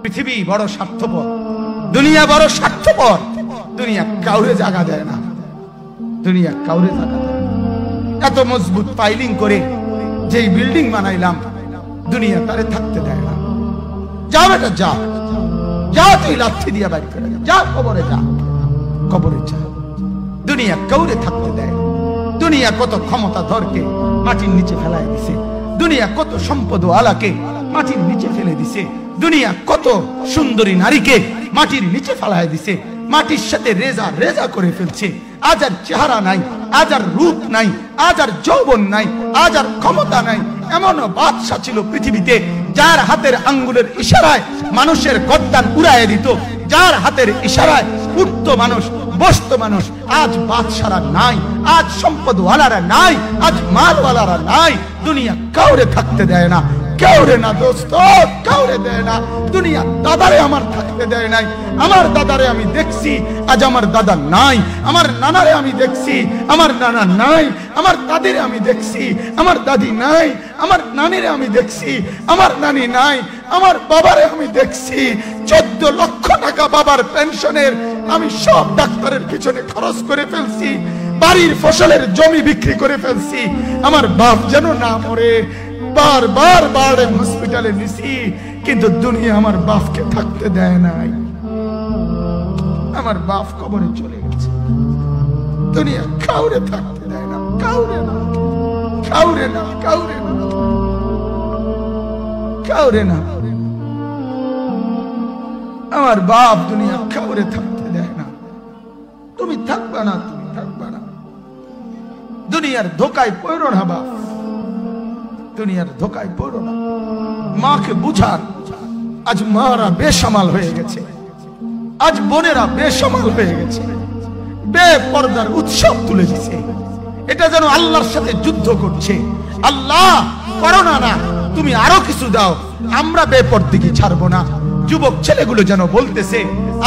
পৃথিবী বড় স্বার্থপর, দুনিয়া বড় স্বার্থপর। দুনিয়া কাউরে জায়গা দেয় না, দুনিয়া কাউরে জায়গা দেয় না। এত মজবুত পাইলিং করে যেই বিল্ডিং বানাইলাম, দুনিয়া তারে থাকতে দেয় না। যা বেটা যা, যা তুই লাথি দিয়া বাইর করে যা, কবরে যা, কবরে যা। দুনিয়া কাউরে থাকতে দেয় না। দুনিয়া কত ক্ষমতা ধরকে মাটির নিচে ফেলাই দিছে, দুনিয়া কত সম্পদ আলাকে মাটির নিচে ফেলে দিছে, দুনিয়া কত সুন্দরী নারীকে মাটির নিচে ফেলাই দিছে, মাটির সাথে রেজা রেজা করে ফেলছে। আজ আর চেহারা নাই, আজ আর রূপ নাই, আজ আর যৌবন নাই, আজ আর ক্ষমতা নাই। এমন বাদশা ছিল পৃথিবীতে যার হাতের আঙ্গুলের ইশারায় মানুষের গর্দান উড়াইয়ে দিত, যার হাতের ইশারায় উঠতো মানুষ, বসতো মানুষ। আজ বাদশারা নাই, আজ সম্পদওয়ালারা নাই, আজ মালওয়ালারা নাই। দুনিয়া কাউরে থাকতে দেয় না, কাউরে না দোস্ত, কাউরে দেয় না। দুনিয়া দাদারে আমার থাকতে দেয় নাই। আমার দাদারে আমি দেখছি, আজ আমার দাদা নাই। আমার নানারে আমি দেখছি, আমার নানা নাই। আমার দাদিরে আমি দেখছি, আমার দাদি নাই। আমার নানিরে আমি দেখছি, আমার নানি নাই। আমার বাবারে আমি দেখছি, 14 লক্ষ টাকা বাবার পেনশনের আমি সব ডাক্তারের পিছনে খরচ করে ফেলছি, বাড়ির ফসলের জমি বিক্রি করে ফেলছি। আমার বাপ যেন না মরে বারবার বারে হসপিটালে নিছি, কিন্তু দুনিয়া আমার বাপকে থাকতে দেয় নাই। আমার বাপ কবরে চলে গেছে, দুনিয়া কাউরে থাকতে দেয় না, কাউরে না, কাউরে না, কাউরে না, কাউরে না। আমার বাপ দুনিয়া কাউরে থাকতে দেয় না। তুমি থাকবা না, তুমি থাকবা না। দুনিয়ার ধোকায় পড়ো না বাপ, দুনিয়ার ধোকায় পড়ো না। মাকে বুঝান, আজ মারা বেসামাল হয়ে গেছে, আজ বোনেরা বেসামাল হয়ে গেছে, বেপরদার উৎসব তুলে দিছে। এটা যেন আল্লাহর সাথে যুদ্ধ করছে। আল্লাহ করোনা না, তুমি আরো কিছু দাও, আমরা বেপরদিকে ছাড়বো না। যুবক ছেলেগুলো যেন বলতেছে,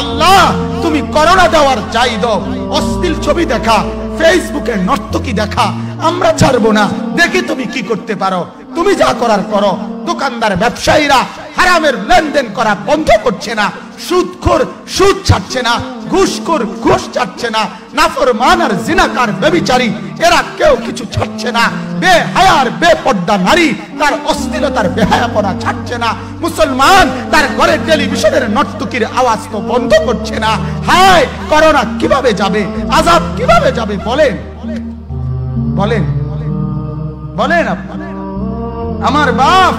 আল্লাহ তুমি করোনা দেওয়ার চাই দাও, অশ্লীল ছবি দেখা, ফেসবুকে নর্তকী দেখা আমরা ছাড়বো না। দেখি তুমি কি করতে পারো, তুমি যা করার করো। দোকানদার ব্যবসায়ীরা হারামের লেনদেন করা বন্ধ করছে না, সুদখোর সুদ ছাড়ছে না, ঘুষখোর ঘুষ ছাড়ছে না, নাফরমান আর জিনাকার ব্যভিচারী এরা কেউ কিছু ছাড়ছে না। বেহায়ার বেপর্দা নারী তার অশ্লীলতার বেহায়াপনা ছাড়ছে না। মুসলমান তার ঘরে টেলিভিশনের নর্তকীর আওয়াজ তো বন্ধ করছে না। হায় করোনা কিভাবে যাবে, আযাব কিভাবে যাবে বলেন, বলেন, বলেন আপনারা। আমার বাপ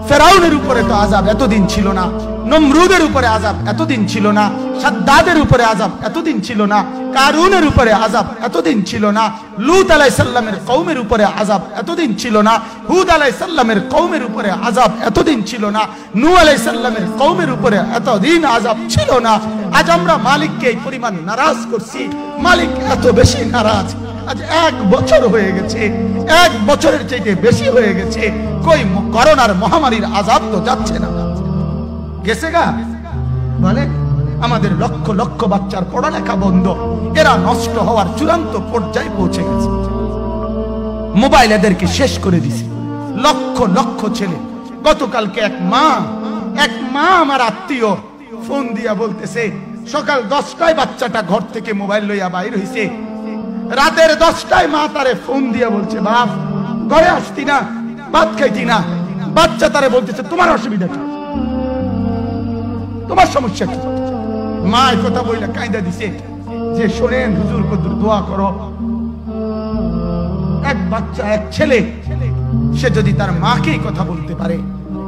ফেরাউনের উপরে তো আযাব এতদিন ছিল না, নমরুদের উপরে আযাব এতদিন ছিল না, সাদ্দাদের উপরে আযাব এতদিন ছিল না, কারুনের উপরে আযাব এতদিন ছিল না, লূত আলাইহিস সালামের কওমের উপরে আযাব এতদিন ছিল না, হুদ আলাইহিস সালামের কওমের উপরে আযাব এতদিন ছিল না, নূহ আলাইহিস সালামের কওমের উপরে এতদিন আযাব ছিল না। আজ আমরা মালিককে এই পরিমাণ নারাজ করছি, মালিক এত বেশি নারাজ। আজ 1 বছর হয়ে গেছে, 1 বছরের চাইতে বেশি হয়ে গেছে, কই করোনার মহামারীর আযাব তো যাচ্ছে না, গেছে গা বলে। আমাদের লক্ষ লক্ষ বাচ্চার পড়ালেখা বন্ধ, এরা নষ্ট হওয়ার চূড়ান্ত পর্যায়ে পৌঁছে গেছে। মোবাইল এদেরকে শেষ করে দিছে, লক্ষ লক্ষ ছেলে। গতকালকে এক মা আমার আত্মীয় ফোন দিয়া বলতেছে, সকাল 10টায় বাচ্চাটা ঘর থেকে মোবাইল লইয়া বাইর হইছে, রাতের 10টায় মা তারে ফোন দিয়া বলছে, বাপ ঘরে আসতি না, ভাত খাইতি না। বাচ্চা তারে বলতেছে, তোমার অসুবিধা কি, তোমার সমস্যা কি? মা এই কথা বইলা কাঁদা দিছে যে, শোনেন হুজুর কদ্দুর দোয়া করো। এক বাচ্চা, এক ছেলে, সে যদি তার মাকে কথা বলতে পারে,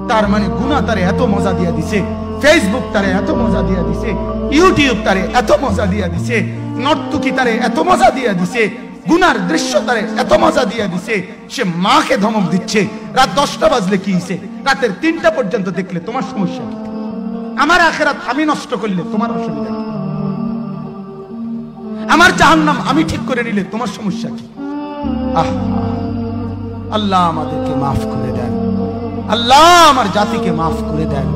তার মানে গুনাহ তারে এত মজা দিয়া দিছে, ফেসবুক তারে এত মজা দিয়া দিছে, ইউটিউব তারে এত মজা দিয়া দিছে, নর্তকী তারে এত মজা দিয়া দিছে, গুনার দৃশ্য তারে এত মজা দিয়া দিছে, সে মাকে ধমক দিচ্ছে। রাত 10টা বাজলে কি হইছে, রাতের 3টা পর্যন্ত দেখলে তোমার সমস্যা কি? আমার আখিরাত আমি নষ্ট করলে তোমার অসুবিধা কি? আমার জাহান্নাম আমি ঠিক করে নিলে তোমার সমস্যা কি? আল্লাহ আমাদেরকে মাফ করে দেন, আল্লাহ আমার জাতিকে মাফ করে দেন।